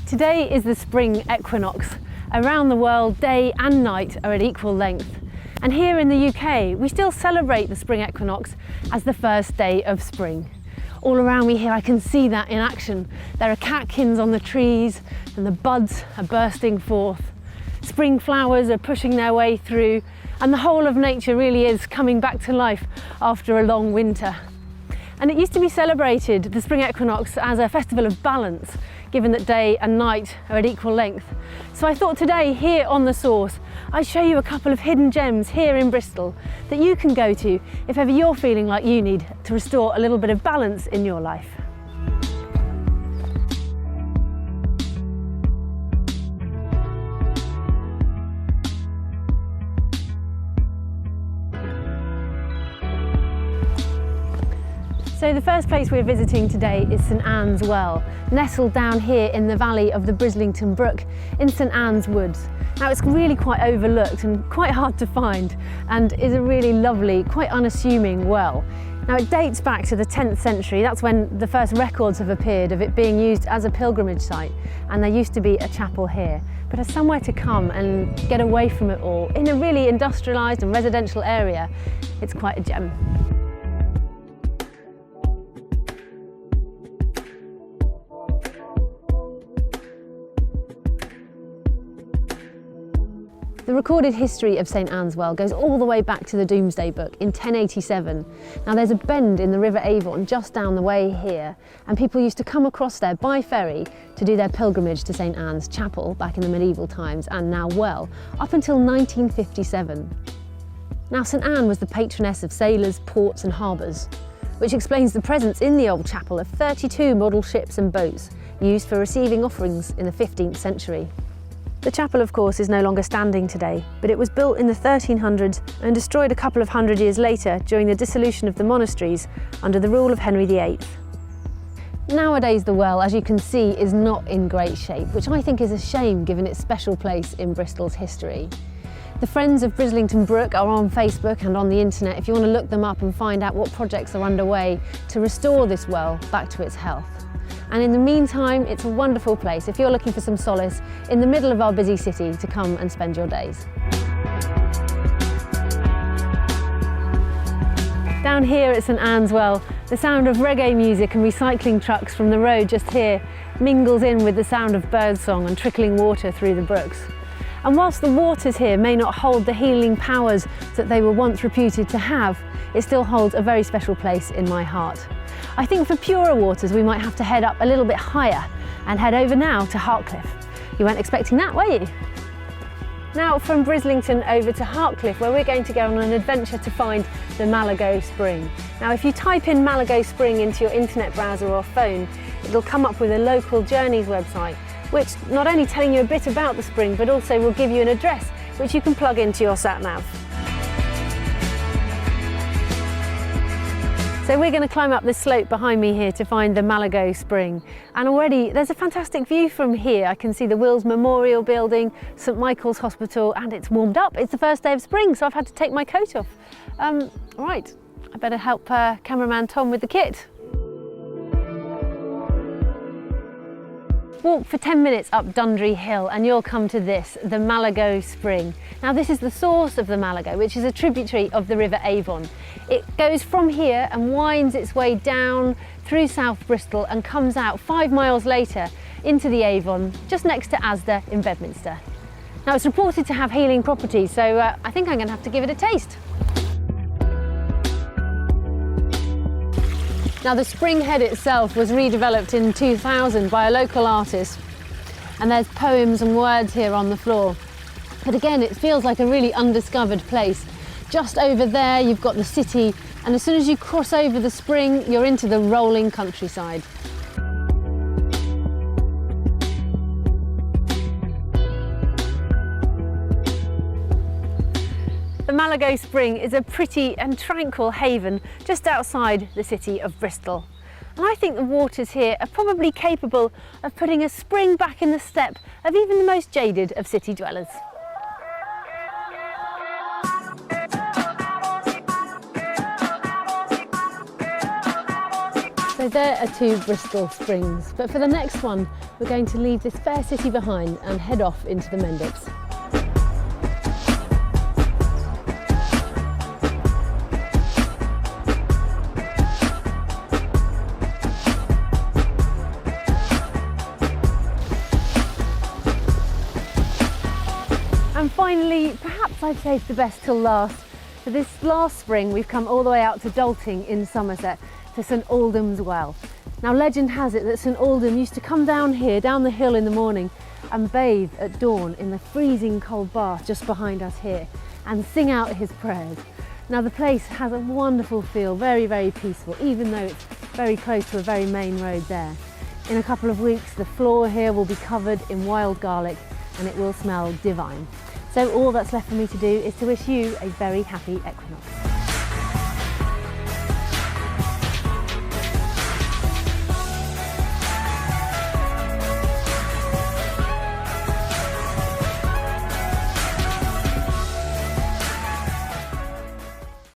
Today is the spring equinox. Around the world, day and night are at equal length. And here in the UK, we still celebrate the spring equinox as the first day of spring. All around me here, I can see that in action. There are catkins on the trees and the buds are bursting forth. Spring flowers are pushing their way through, and the whole of nature really is coming back to life after a long winter. And it used to be celebrated, the spring equinox, as a festival of balance, given that day and night are at equal length. So I thought today, here on The Source, I'd show you a couple of hidden gems here in Bristol that you can go to if ever you're feeling like you need to restore a little bit of balance in your life. So the first place we're visiting today is St Anne's Well, nestled down here in the valley of the Brislington Brook in St Anne's Woods. Now it's really quite overlooked and quite hard to find, and is a really lovely, quite unassuming well. Now it dates back to the 10th century. That's when the first records have appeared of it being used as a pilgrimage site, and there used to be a chapel here. But as somewhere to come and get away from it all in a really industrialised and residential area, it's quite a gem. The recorded history of St Anne's Well goes all the way back to the Domesday Book in 1087. Now there's a bend in the River Avon just down the way here, and people used to come across there by ferry to do their pilgrimage to St Anne's Chapel back in the medieval times, and now well, up until 1957. Now St Anne was the patroness of sailors, ports and harbours, which explains the presence in the old chapel of 32 model ships and boats used for receiving offerings in the 15th century. The chapel, of course, is no longer standing today, but it was built in the 1300s and destroyed a couple of hundred years later during the dissolution of the monasteries under the rule of Henry VIII. Nowadays the well, as you can see, is not in great shape, which I think is a shame given its special place in Bristol's history. The Friends of Brislington Brook are on Facebook and on the internet if you want to look them up and find out what projects are underway to restore this well back to its health. And in the meantime, it's a wonderful place if you're looking for some solace in the middle of our busy city to come and spend your days. Down here at St Anne's Well, the sound of reggae music and recycling trucks from the road just here mingles in with the sound of birdsong and trickling water through the brooks. And whilst the waters here may not hold the healing powers that they were once reputed to have, it still holds a very special place in my heart. I think for purer waters we might have to head up a little bit higher and head over now to Hartcliffe. You weren't expecting that, were you? Now from Brislington over to Hartcliffe, where we're going to go on an adventure to find the Malago Spring. Now if you type in Malago Spring into your internet browser or phone, it'll come up with a local journeys website, which not only telling you a bit about the spring, but also will give you an address which you can plug into your sat-nav. So we're going to climb up this slope behind me here to find the Malago Spring. And already there's a fantastic view from here. I can see the Wills Memorial Building, St Michael's Hospital, and it's warmed up. It's the first day of spring, so I've had to take my coat off. Right, I better help cameraman Tom with the kit. Walk for 10 minutes up Dundry Hill and you'll come to this, the Malago Spring. Now this is the source of the Malago, which is a tributary of the River Avon. It goes from here and winds its way down through South Bristol and comes out 5 miles later into the Avon, just next to Asda in Bedminster. Now it's reported to have healing properties, so I think I'm going to have to give it a taste. Now the spring head itself was redeveloped in 2000 by a local artist, and there's poems and words here on the floor. But again, it feels like a really undiscovered place. Just over there you've got the city, and as soon as you cross over the spring you're into the rolling countryside. The Malago Spring is a pretty and tranquil haven just outside the city of Bristol. And I think the waters here are probably capable of putting a spring back in the step of even the most jaded of city dwellers. So there are 2 Bristol springs, but for the next one we're going to leave this fair city behind and head off into the Mendips. And finally, perhaps I've saved the best till last. For this last spring, we've come all the way out to Doulting in Somerset, to St Aldham's Well. Now, legend has it that St Aldham used to come down here, down the hill in the morning, and bathe at dawn in the freezing cold bath just behind us here, and sing out his prayers. Now, the place has a wonderful feel, very, very peaceful, even though it's very close to a very main road there. In a couple of weeks, the floor here will be covered in wild garlic, and it will smell divine. So all that's left for me to do is to wish you a very happy equinox.